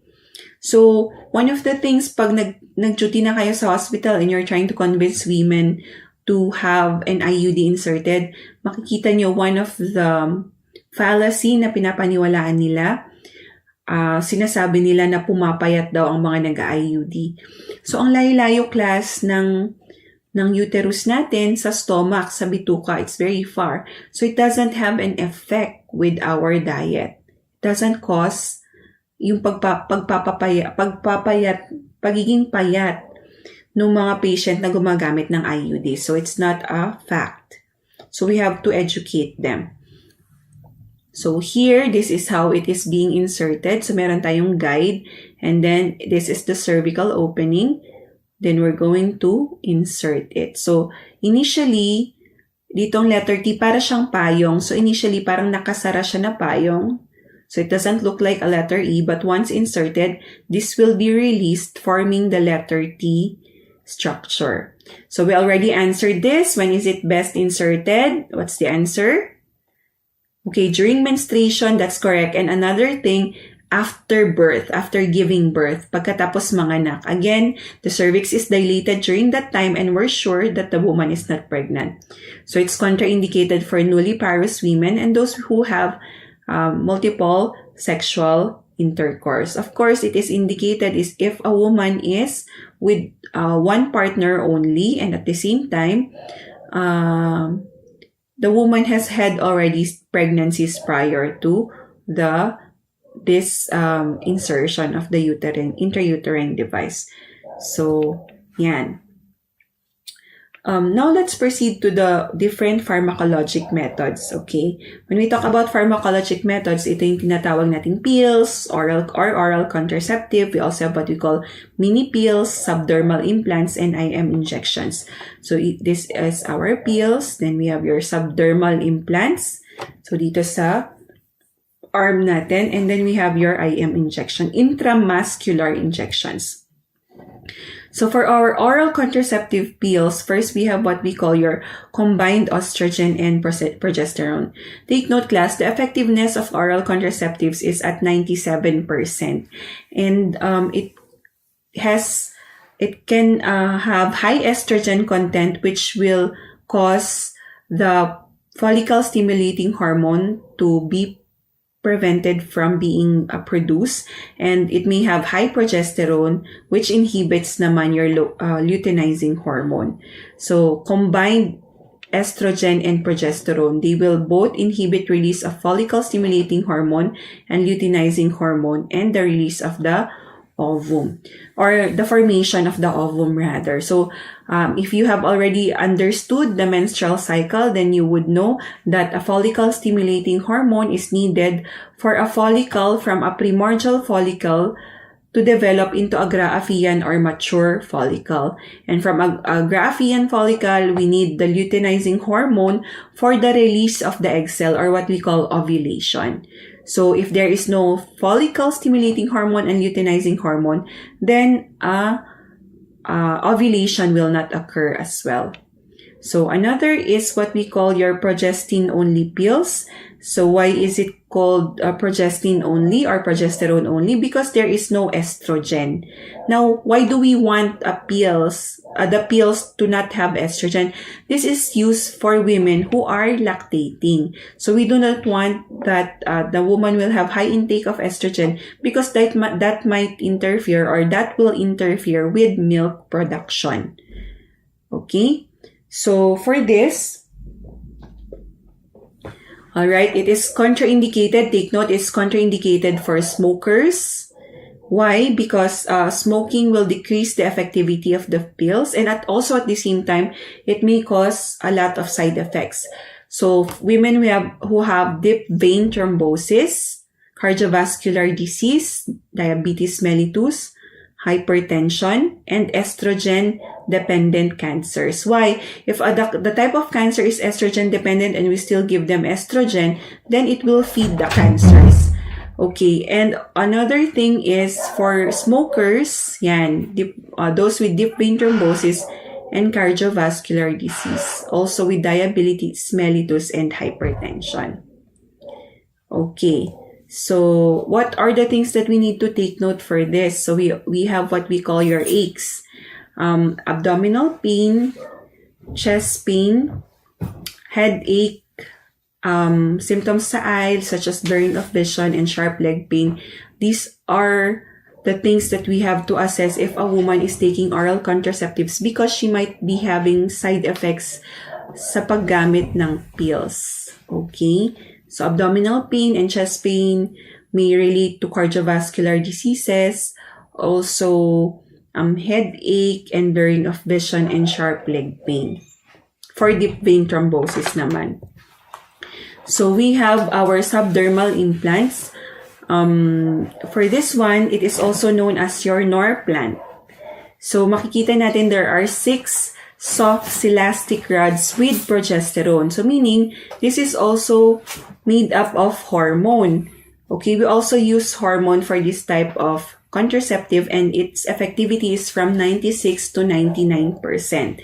So, one of the things pag nag-duty na kayo sa hospital and you're trying to convince women to have an IUD inserted, makikita nyo one of the fallacy na pinapaniwalaan nila, sinasabi nila na pumapayat daw ang mga nag-IUD. So, ang layo-layo class ng uterus natin sa stomach, sa bituka, it's very far. So, it doesn't have an effect with our diet. It doesn't cause yung pagiging payat ng mga patient na gumagamit ng IUD. So, it's not a fact. So, we have to educate them. So, here, this is how it is being inserted. So, meron tayong guide. And then, this is the cervical opening. Then, we're going to insert it. So, initially, ditong letter T, para siyang payong. So, initially, parang nakasara siya na payong. So, it doesn't look like a letter E. But once inserted, this will be released, forming the letter T structure. So, we already answered this. When is it best inserted? What's the answer? Okay, during menstruation, that's correct. And another thing, after birth, after giving birth, pagkatapos manganak. Again, the cervix is dilated during that time and we're sure that the woman is not pregnant. So it's contraindicated for nulliparous women and those who have multiple sexual intercourse. Of course, it is indicated is if a woman is with one partner only and at the same time, the woman has had already pregnancies prior to this insertion of the intrauterine device. So, yan. Now, let's proceed to the different pharmacologic methods, okay? When we talk about pharmacologic methods, ito yung tinatawag nating pills, oral contraceptive. We also have what we call mini pills, subdermal implants, and IM injections. So, this is our pills. Then, we have your subdermal implants. So, dito sa arm natin. And then, we have your IM injection, intramuscular injections. So for our oral contraceptive pills, first we have what we call your combined estrogen and progesterone. Take note, class, the effectiveness of oral contraceptives is at 97%. And it can have high estrogen content, which will cause the follicle stimulating hormone to be prevented from being produced, and it may have high progesterone, which inhibits naman your luteinizing hormone. So combined estrogen and progesterone, they will both inhibit release of follicle stimulating hormone and luteinizing hormone and the release of the ovum, or the formation of the ovum rather. So if you have already understood the menstrual cycle, then you would know that a follicle stimulating hormone is needed for a follicle from a primordial follicle to develop into a Graafian or mature follicle. And from a Graafian follicle, we need the luteinizing hormone for the release of the egg cell, or what we call ovulation. So if there is no follicle stimulating hormone and luteinizing hormone, then ovulation will not occur as well. So another is what we call your progestin-only pills. So why is it called progestin only or progesterone only? Because there is no estrogen. Now, why do we want the pills to not have estrogen? This is used for women who are lactating. So we do not want that the woman will have high intake of estrogen, because that might interfere, or that will interfere with milk production. Okay? So for this, alright, it is contraindicated. Take note, it's contraindicated for smokers. Why? Because smoking will decrease the effectivity of the pills, and also at the same time, it may cause a lot of side effects. So women who have deep vein thrombosis, cardiovascular disease, diabetes mellitus, hypertension, and estrogen-dependent cancers. Why? If the type of cancer is estrogen-dependent and we still give them estrogen, then it will feed the cancers. Okay, and another thing is for smokers, those with deep vein thrombosis and cardiovascular disease, also with diabetes mellitus and hypertension. Okay. So, what are the things that we need to take note for this? So, we have what we call your aches. Abdominal pain, chest pain, headache, symptoms sa eyes such as blurring of vision and sharp leg pain. These are the things that we have to assess if a woman is taking oral contraceptives because she might be having side effects sa paggamit ng pills. Okay? So, abdominal pain and chest pain may relate to cardiovascular diseases, also headache and blurring of vision and sharp leg pain. For deep vein thrombosis naman. So, we have our subdermal implants. For this one, it is also known as your Norplant. So, makikita natin there are 6 soft elastic rods with progesterone. So, meaning, this is also made up of hormone. Okay, we also use hormone for this type of contraceptive and its effectivity is from 96 to 99%.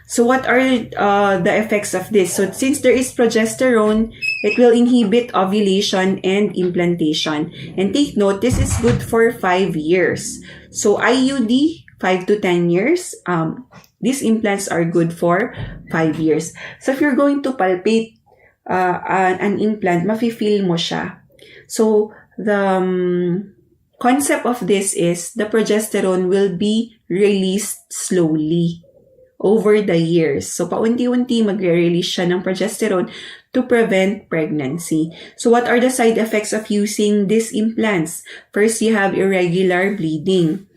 So, what are the effects of this? So, since there is progesterone, it will inhibit ovulation and implantation. And take note, this is good for 5 years. So, IUD, 5 to 10 years. These implants are good for 5 years. So, if you're going to palpate an implant, mafe-feel mo siya. So, the concept of this is the progesterone will be released slowly over the years. So, paunti-unti magre-release siya ng progesterone to prevent pregnancy. So, what are the side effects of using these implants? First, you have irregular bleeding.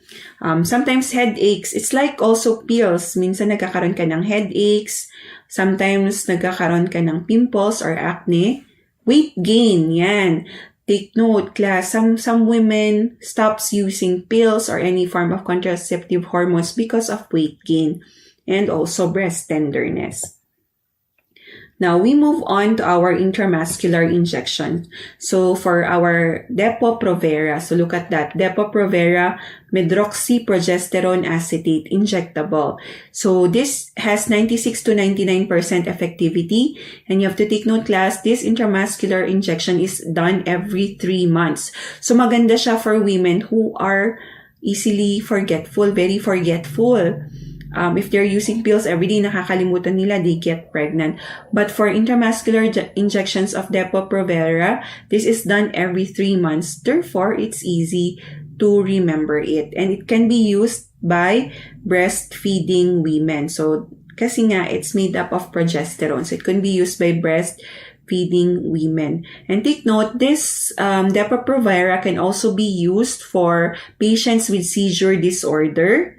Sometimes headaches. It's like also pills. Minsan nagkakaroon ka ng headaches. Sometimes nagkakaroon ka ng pimples or acne. Weight gain. Yan. Take note, class. Some women stops using pills or any form of contraceptive hormones because of weight gain and also breast tenderness. Now, we move on to our intramuscular injection. So, for our Depo-Provera, so look at that, Depo-Provera medroxyprogesterone acetate injectable. So, this has 96 to 99% effectivity. And you have to take note, class, this intramuscular injection is done every 3 months. So, maganda siya for women who are easily forgetful, very forgetful. If they're using pills every day, nakakalimutan nila, they get pregnant. But for intramuscular injections of Depo-Provera, this is done every 3 months. Therefore, it's easy to remember it. And it can be used by breastfeeding women. So, kasi nga, it's made up of progesterone. So, it can be used by breastfeeding women. And take note, this Depo-Provera can also be used for patients with seizure disorder.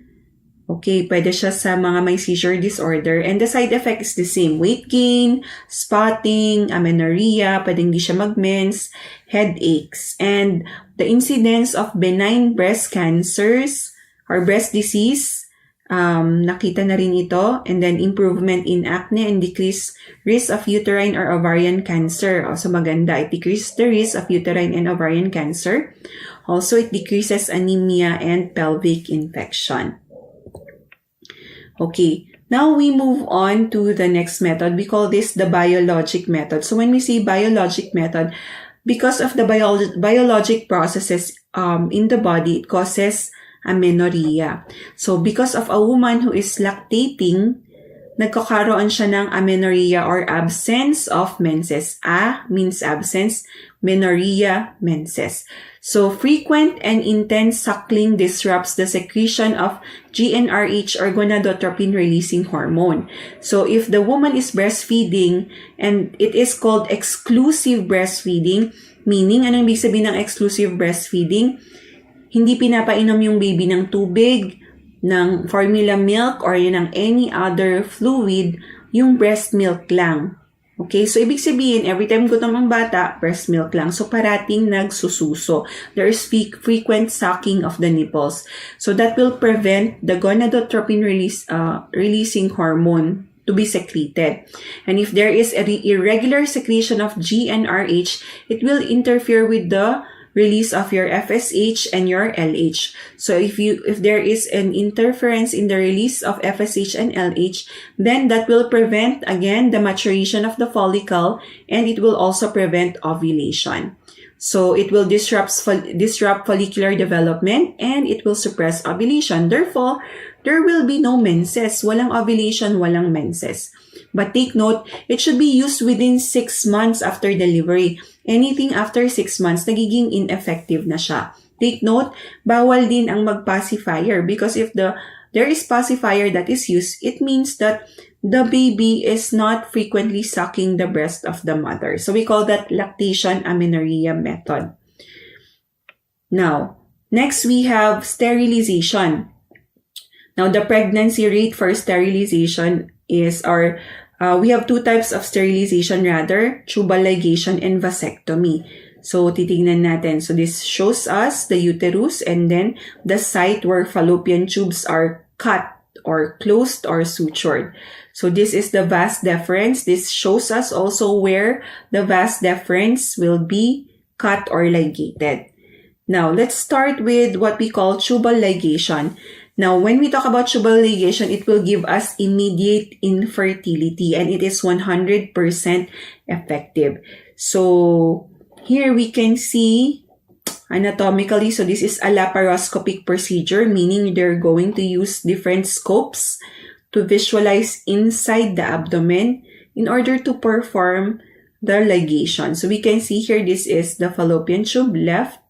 Okay, pwede siya sa mga may seizure disorder. And the side effect is the same. Weight gain, spotting, amenorrhea, pwedeng di siya mag-mens, headaches. And the incidence of benign breast cancers or breast disease, nakita na rin ito. And then improvement in acne and decreased risk of uterine or ovarian cancer. Also maganda, it decreases the risk of uterine and ovarian cancer. Also, it decreases anemia and pelvic infection. Okay, now we move on to the next method. We call this the biologic method. So when we say biologic method, because of the biologic processes in the body, it causes amenorrhea. So because of a woman who is lactating, nagkakaroon siya ng amenorrhea or absence of menses. A means absence, menorrhea, menses. So, frequent and intense suckling disrupts the secretion of GnRH or gonadotropin-releasing hormone. So, if the woman is breastfeeding and it is called exclusive breastfeeding, meaning, anong ibig sabihin ng exclusive breastfeeding? Hindi pinapainom yung baby ng tubig, ng formula milk, or yun ng any other fluid, yung breast milk lang. Okay, so ibig sabihin, every time gutom ang bata, breast milk lang. So parating nagsususo. There is frequent sucking of the nipples. So that will prevent the gonadotropin releasing hormone to be secreted. And if there is a irregular secretion of GnRH, it will interfere with the release of your FSH and your LH. So if there is an interference in the release of FSH and LH, then that will prevent again the maturation of the follicle, and it will also prevent ovulation. So it will disrupt follicular development, and it will suppress ovulation. Therefore, there will be no menses. Walang ovulation, walang menses. But take note, it should be used within 6 months after delivery. Anything after 6 months, nagiging ineffective na siya. Take note, bawal din ang mag-pacifier, because if there is pacifier that is used, it means that the baby is not frequently sucking the breast of the mother. So we call that lactation amenorrhea method. Now, next we have sterilization. Now, the pregnancy rate for sterilization is, we have 2 types of sterilization rather, tubal ligation and vasectomy. So, titignan natin. So, this shows us the uterus and then the site where fallopian tubes are cut or closed or sutured. So, this is the vas deferens. This shows us also where the vas deferens will be cut or ligated. Now, let's start with what we call tubal ligation. Now, when we talk about tubal ligation, it will give us immediate infertility, and it is 100% effective. So, here we can see anatomically, so this is a laparoscopic procedure, meaning they're going to use different scopes to visualize inside the abdomen in order to perform the ligation. So, we can see here, this is the fallopian tube, left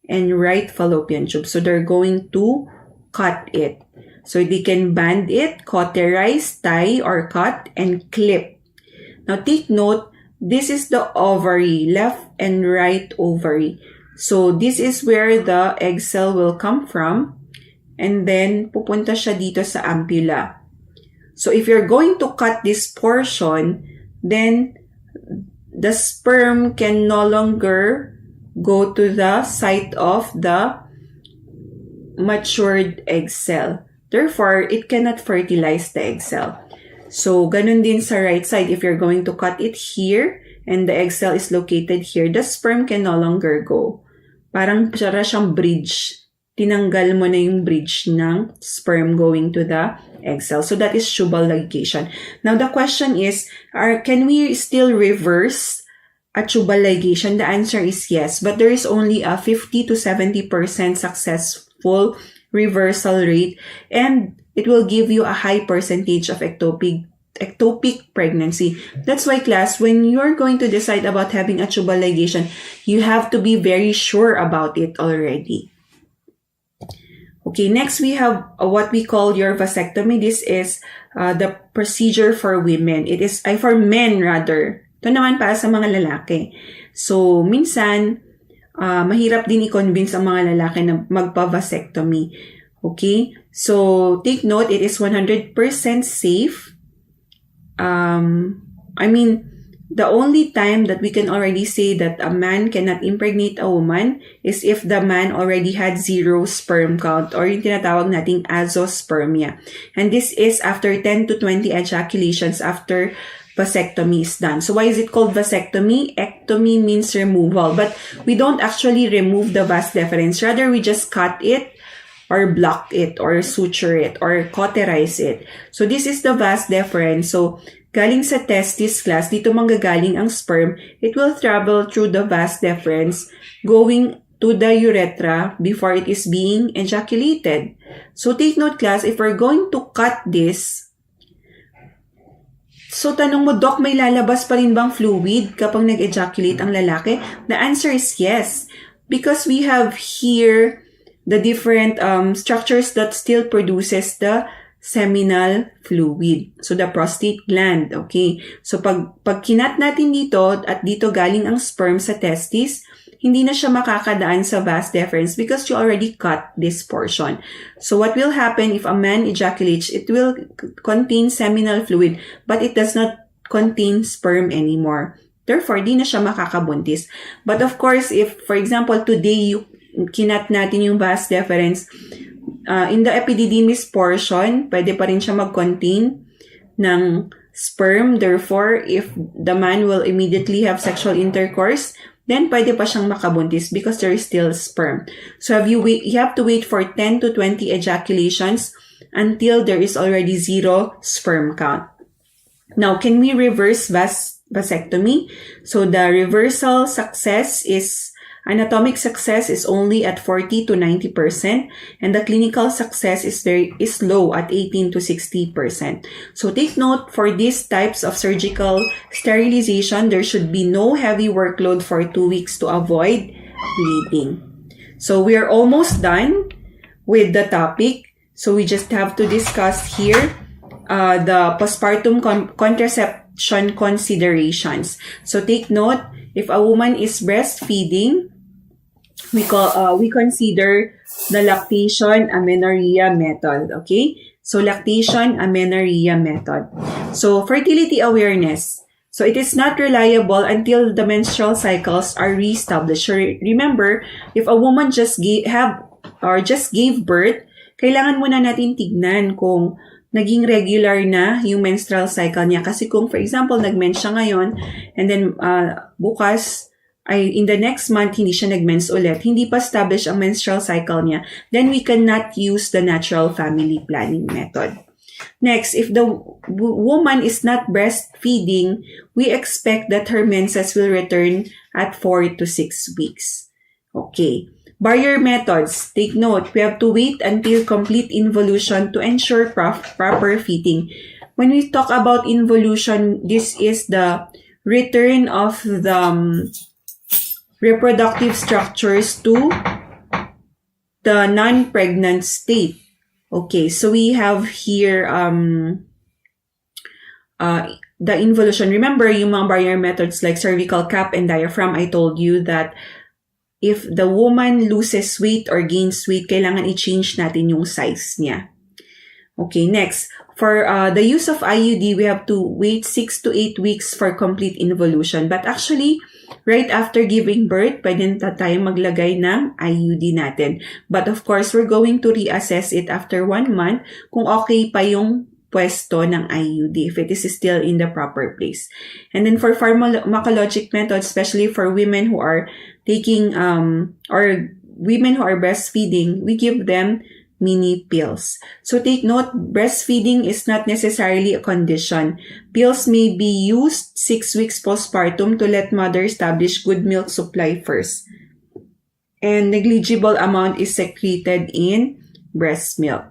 and right fallopian tube. So, they're going to cut it. So they can band it, cauterize, tie, or cut, and clip. Now take note, this is the ovary, left and right ovary. So this is where the egg cell will come from, and then pupunta siya dito sa ampulla. So if you're going to cut this portion, then the sperm can no longer go to the site of the matured egg cell. Therefore, it cannot fertilize the egg cell. So, ganun din sa right side. If you're going to cut it here and the egg cell is located here, the sperm can no longer go. Parang siyang bridge. Tinanggal mo na yung bridge ng sperm going to the egg cell. So, that is tubal ligation. Now, the question is, can we still reverse a tubal ligation? The answer is yes, but there is only a 50 to 70% successful reversal rate, and it will give you a high percentage of ectopic pregnancy. That's why, class, when you're going to decide about having a tubal ligation, you have to be very sure about it already. Okay, next we have what we call your vasectomy. This is the procedure for women. It is for men rather. Ito naman para sa mga lalaki. So, minsan, mahirap din i-convince ang mga lalaki na magpa-vasectomy. Okay? So, take note, it is 100% safe. The only time that we can already say that a man cannot impregnate a woman is if the man already had 0 sperm count, or yung tinatawag nating azoospermia. And this is after 10 to 20 ejaculations after vasectomy is done. So why is it called vasectomy? Ectomy means removal, but we don't actually remove the vas deferens. Rather, we just cut it or block it or suture it or cauterize it. So this is the vas deferens. So galing sa testis, class, dito manggagaling ang sperm. It will travel through the vas deferens going to the urethra before it is being ejaculated. So take note, class, if we're going to cut this, so tanong mo, Doc, may lalabas pa rin bang fluid kapag nag-ejaculate ang lalaki? The answer is yes. Because we have here the different structures that still produces the seminal fluid. So, the prostate gland, okay? So, pag kinat natin dito at dito galing ang sperm sa testis, hindi na siya makakadaan sa vas deferens because you already cut this portion. So, what will happen if a man ejaculates? It will contain seminal fluid, but it does not contain sperm anymore. Therefore, di na siya makakabuntis. But of course, if, for example, today, kinat natin yung vas deferens, in the epididymis portion, pwede pa rin siya mag-contain ng sperm. Therefore, if the man will immediately have sexual intercourse, then pwede pa siyang makabuntis because there is still sperm. So you have to wait for 10 to 20 ejaculations until there is already 0 sperm count. Now, can we reverse vasectomy? So the reversal success is, anatomic success is only at 40 to 90%, and the clinical success is low at 18 to 60%. So take note, for these types of surgical sterilization, there should be no heavy workload for 2 weeks to avoid bleeding. So we are almost done with the topic. So we just have to discuss here the postpartum contraception considerations. So take note, if a woman is breastfeeding, we consider the lactation amenorrhea method. Okay? So lactation amenorrhea method. So fertility awareness. So it is not reliable until the menstrual cycles are reestablished. So remember, if a woman just gave birth, kailangan muna natin tignan kung naging regular na yung menstrual cycle niya. Kasi kung, for example, nag-mens siya ngayon, and then bukas, in the next month, hindi siya nag-mens ulit, hindi pa established ang menstrual cycle niya, then we cannot use the natural family planning method. Next, if the woman is not breastfeeding, we expect that her menses will return at 4 to 6 weeks. Okay. Barrier methods. Take note, we have to wait until complete involution to ensure proper feeding. When we talk about involution, this is the return of the reproductive structures to the non-pregnant state. Okay, so we have here the involution. Remember, yung mga barrier methods like cervical cap and diaphragm, I told you that if the woman loses weight or gains weight, kailangan i-change natin yung size niya. Okay, next. For the use of IUD, we have to wait 6 to 8 weeks for complete involution. But actually, right after giving birth, pwede na tayo maglagay ng IUD natin. But of course, we're going to reassess it after 1 month kung okay pa yung pwesto ng IUD, if it is still in the proper place. And then for pharmacologic methods, especially for women who are taking, or women who are breastfeeding, we give them mini pills. So take note, breastfeeding is not necessarily a condition. Pills may be used 6 weeks postpartum to let mother establish good milk supply first. And negligible amount is secreted in breast milk.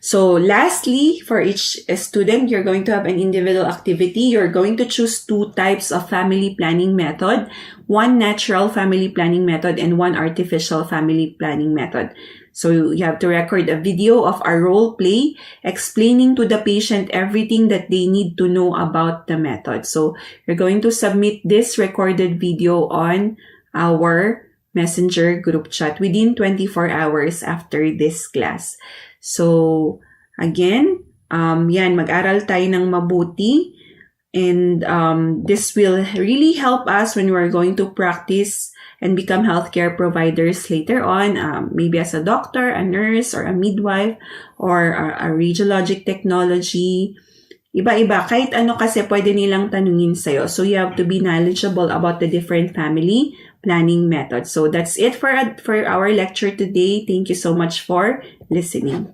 So lastly, for each student, you're going to have an individual activity. You're going to choose 2 types of family planning method, 1 natural family planning method and 1 artificial family planning method. So you have to record a video of our role play explaining to the patient everything that they need to know about the method. So you're going to submit this recorded video on our Messenger group chat within 24 hours after this class. So, again, mag-aral tayo ng mabuti, and this will really help us when we're going to practice and become healthcare providers later on, maybe as a doctor, a nurse, or a midwife, or a radiologic technology. Iba-iba, kahit ano kasi pwede nilang tanungin sa'yo. So, you have to be knowledgeable about the different family planning methods. So, that's it for our lecture today. Thank you so much for listening.